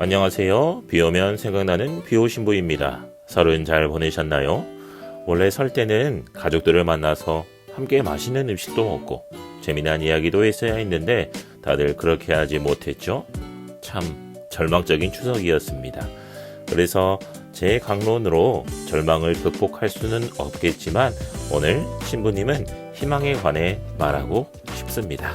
안녕하세요. 비 오면 생각나는 비오신부입니다. 설은 잘 보내셨나요? 원래 설 때는 가족들을 만나서 함께 맛있는 음식도 먹고 재미난 이야기도 했어야 했는데 다들 그렇게 하지 못했죠? 참 절망적인 추석이었습니다. 그래서 제 강론으로 절망을 극복할 수는 없겠지만 오늘 신부님은 희망에 관해 말하고 싶습니다.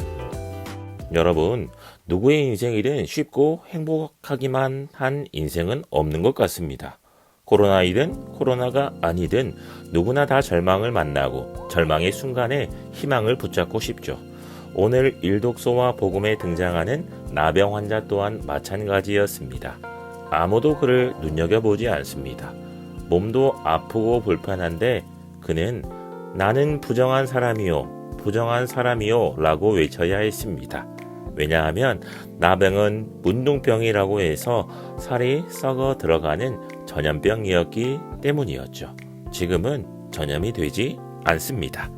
여러분, 누구의 인생이든 쉽고 행복하기만 한 인생은 없는 것 같습니다. 코로나이든 코로나가 아니든 누구나 다 절망을 만나고 절망의 순간에 희망을 붙잡고 싶죠. 오늘 일독소와 복음에 등장하는 나병 환자 또한 마찬가지였습니다. 아무도 그를 눈여겨보지 않습니다. 몸도 아프고 불편한데 그는 나는 부정한 사람이요, 부정한 사람이요 라고 외쳐야 했습니다. 왜냐하면 나병은 문둥병이라고 해서 살이 썩어 들어가는 전염병이었기 때문이었죠. 지금은 전염이 되지 않습니다.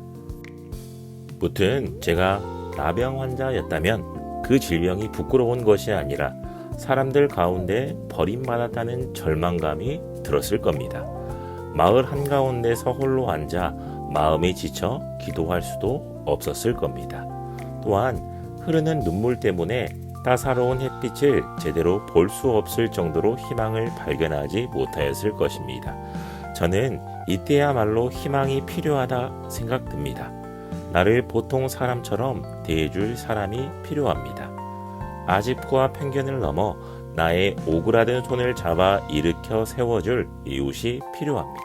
무튼 제가 나병 환자였다면 그 질병이 부끄러운 것이 아니라 사람들 가운데 버림받았다는 절망감이 들었을 겁니다. 마을 한가운데서 홀로 앉아 마음이 지쳐 기도할 수도 없었을 겁니다. 또한 흐르는 눈물 때문에 따사로운 햇빛을 제대로 볼 수 없을 정도로 희망을 발견하지 못하였을 것입니다. 저는 이때야말로 희망이 필요하다 생각됩니다. 나를 보통 사람처럼 대해줄 사람이 필요합니다. 아집과 편견을 넘어 나의 오그라든 손을 잡아 일으켜 세워줄 이웃이 필요합니다.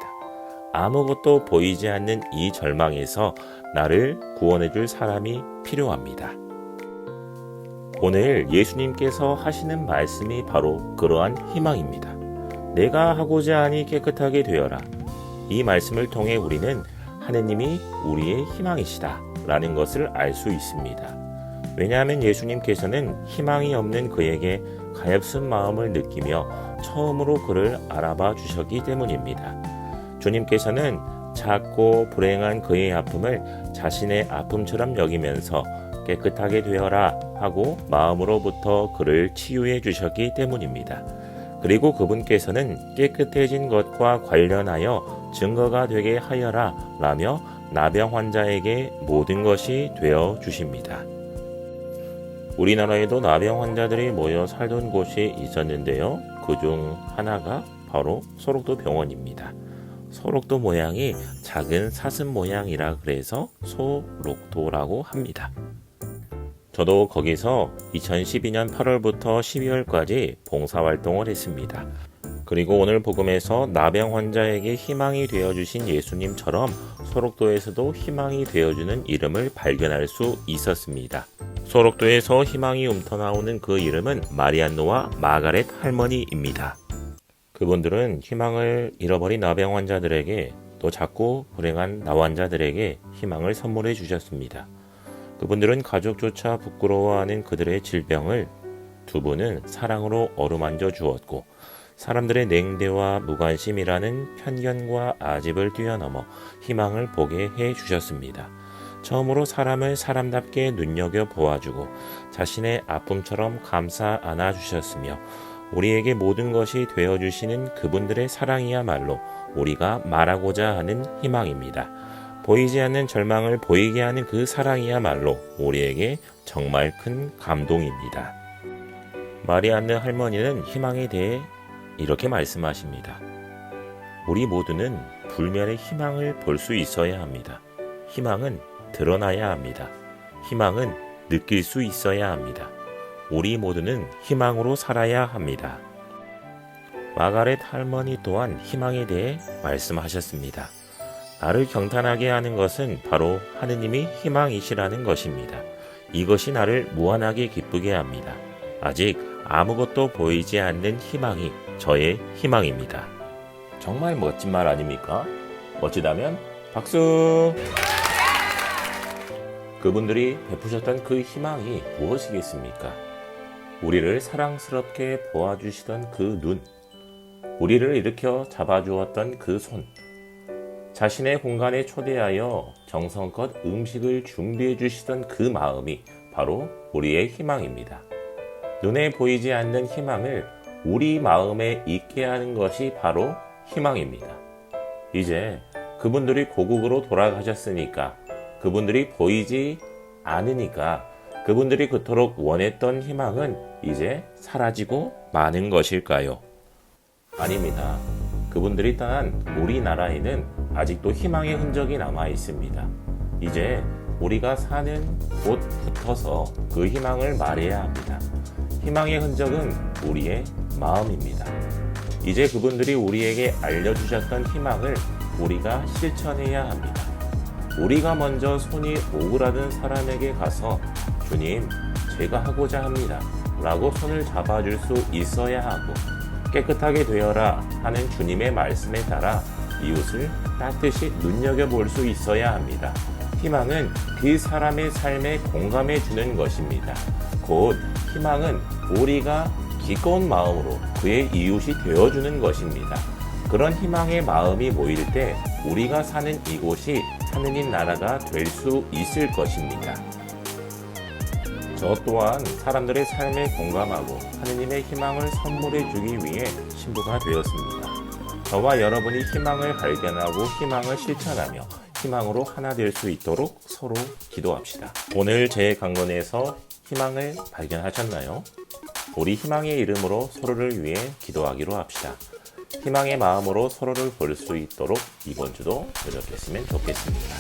아무것도 보이지 않는 이 절망에서 나를 구원해줄 사람이 필요합니다. 오늘 예수님께서 하시는 말씀이 바로 그러한 희망입니다. 내가 하고자 하니 깨끗하게 되어라. 이 말씀을 통해 우리는 하느님이 우리의 희망이시다 라는 것을 알 수 있습니다. 왜냐하면 예수님께서는 희망이 없는 그에게 가엾은 마음을 느끼며 처음으로 그를 알아봐 주셨기 때문입니다. 주님께서는 작고 불행한 그의 아픔을 자신의 아픔처럼 여기면서 깨끗하게 되어라 하고 마음으로부터 그를 치유해 주셨기 때문입니다. 그리고 그분께서는 깨끗해진 것과 관련하여 증거가 되게 하여라 라며 나병 환자에게 모든 것이 되어 주십니다. 우리나라에도 나병 환자들이 모여 살던 곳이 있었는데요. 그중 하나가 바로 소록도 병원입니다. 소록도 모양이 작은 사슴 모양이라 그래서 소록도라고 합니다. 저도 거기서 2012년 8월부터 12월까지 봉사활동을 했습니다. 그리고 오늘 복음에서 나병 환자에게 희망이 되어주신 예수님처럼 소록도에서도 희망이 되어주는 이름을 발견할 수 있었습니다. 소록도에서 희망이 움터나오는 그 이름은 마리안노와 마가렛 할머니입니다. 그분들은 희망을 잃어버린 나병 환자들에게 또 작고 불행한 나환자들에게 희망을 선물해 주셨습니다. 그분들은 가족조차 부끄러워하는 그들의 질병을 두 분은 사랑으로 어루만져 주었고 사람들의 냉대와 무관심이라는 편견과 아집을 뛰어넘어 희망을 보게 해 주셨습니다. 처음으로 사람을 사람답게 눈여겨 보아주고 자신의 아픔처럼 감싸 안아 주셨으며 우리에게 모든 것이 되어주시는 그분들의 사랑이야말로 우리가 말하고자 하는 희망입니다. 보이지 않는 절망을 보이게 하는 그 사랑이야말로 우리에게 정말 큰 감동입니다. 마리안느 할머니는 희망에 대해 이렇게 말씀하십니다. 우리 모두는 불멸의 희망을 볼 수 있어야 합니다. 희망은 드러나야 합니다. 희망은 느낄 수 있어야 합니다. 우리 모두는 희망으로 살아야 합니다. 마가렛 할머니 또한 희망에 대해 말씀하셨습니다. 나를 경탄하게 하는 것은 바로 하느님이 희망이시라는 것입니다. 이것이 나를 무한하게 기쁘게 합니다. 아직 아무것도 보이지 않는 희망이 저의 희망입니다. 정말 멋진 말 아닙니까? 멋지다면 박수! 그분들이 베푸셨던 그 희망이 무엇이겠습니까? 우리를 사랑스럽게 보아주시던 그 눈, 우리를 일으켜 잡아주었던 그 손, 자신의 공간에 초대하여 정성껏 음식을 준비해 주시던 그 마음이 바로 우리의 희망입니다. 눈에 보이지 않는 희망을 우리 마음에 있게 하는 것이 바로 희망입니다. 이제 그분들이 고국으로 돌아가셨으니까, 그분들이 보이지 않으니까 그분들이 그토록 원했던 희망은 이제 사라지고 마는 것일까요? 아닙니다. 그분들이 떠난 우리나라에는 아직도 희망의 흔적이 남아 있습니다. 이제 우리가 사는 곳부터서 그 희망을 말해야 합니다. 희망의 흔적은 우리의 마음입니다. 이제 그분들이 우리에게 알려주셨던 희망을 우리가 실천해야 합니다. 우리가 먼저 손이 오그라든 사람에게 가서 주님, 제가 하고자 합니다 라고 손을 잡아줄 수 있어야 하고, 깨끗하게 되어라 하는 주님의 말씀에 따라 이웃을 따뜻이 눈여겨볼 수 있어야 합니다. 희망은 그 사람의 삶에 공감해 주는 것입니다. 곧 희망은 우리가 기꺼운 마음으로 그의 이웃이 되어주는 것입니다. 그런 희망의 마음이 모일 때 우리가 사는 이곳이 하느님 나라가 될 수 있을 것입니다. 저 또한 사람들의 삶에 공감하고 하느님의 희망을 선물해 주기 위해 신부가 되었습니다. 저와 여러분이 희망을 발견하고 희망을 실천하며 희망으로 하나 될 수 있도록 서로 기도합시다. 오늘 제 강론에서 희망을 발견하셨나요? 우리 희망의 이름으로 서로를 위해 기도하기로 합시다. 희망의 마음으로 서로를 볼 수 있도록 이번 주도 노력했으면 좋겠습니다.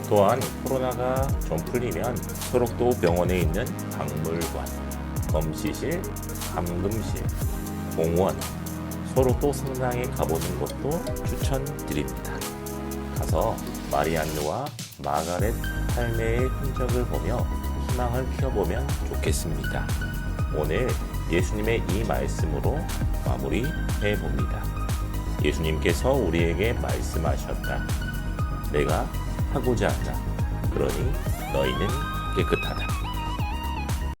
또한 코로나가 좀 풀리면 소록도 병원에 있는 박물관, 검시실, 감금실, 공원, 소록도 성당에 가보는 것도 추천드립니다. 가서 마리안느와 마가렛 할매의 흔적을 보며 희망을 키워보면 좋겠습니다. 오늘 예수님의 이 말씀으로 마무리해 봅니다. 예수님께서 우리에게 말씀하셨다. 내가 하고자 한다. 그러니 너희는 깨끗하다.